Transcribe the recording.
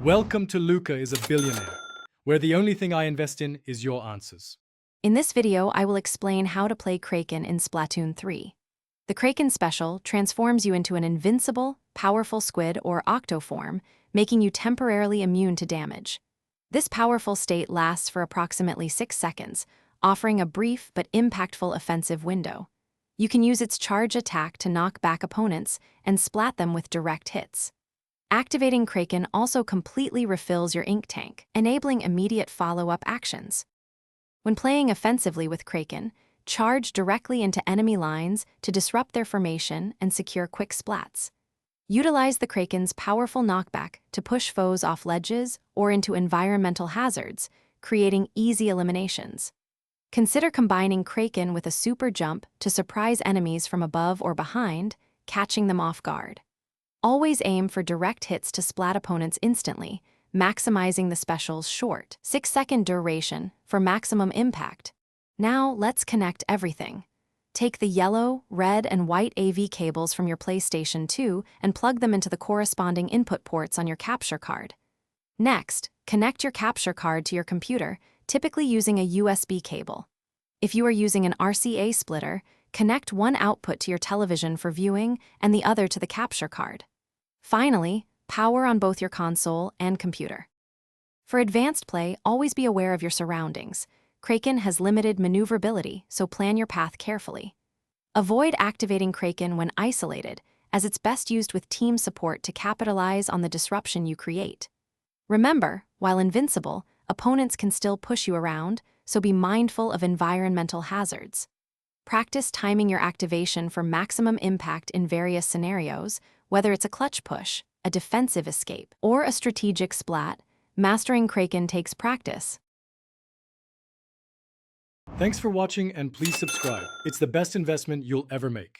Welcome to Luca is a Billionaire, where the only thing I invest in is your answers. In this video, I will explain how to play Kraken in Splatoon 3. The Kraken special transforms you into an invincible, powerful squid or octo form, making you temporarily immune to damage. This powerful state lasts for approximately 6 seconds, offering a brief but impactful offensive window. You can use its charge attack to knock back opponents and splat them with direct hits. Activating Kraken also completely refills your ink tank, enabling immediate follow-up actions. When playing offensively with Kraken, charge directly into enemy lines to disrupt their formation and secure quick splats. Utilize the Kraken's powerful knockback to push foes off ledges or into environmental hazards, creating easy eliminations. Consider combining Kraken with a super jump to surprise enemies from above or behind, catching them off guard. Always aim for direct hits to splat opponents instantly, maximizing the special's short, 6-second duration for maximum impact. Now let's connect everything. Take the yellow, red, and white AV cables from your PlayStation 2 and plug them into the corresponding input ports on your capture card. Next, connect your capture card to your computer, typically using a USB cable. If you are using an RCA splitter, connect one output to your television for viewing and the other to the capture card. Finally, power on both your console and computer. For advanced play, always be aware of your surroundings. Kraken has limited maneuverability, so plan your path carefully. Avoid activating Kraken when isolated, as it's best used with team support to capitalize on the disruption you create. Remember, while invincible, opponents can still push you around, so be mindful of environmental hazards. Practice timing your activation for maximum impact in various scenarios, whether it's a clutch push, a defensive escape, or a strategic splat. Mastering Kraken takes practice. Thanks for watching and please subscribe. It's the best investment you'll ever make.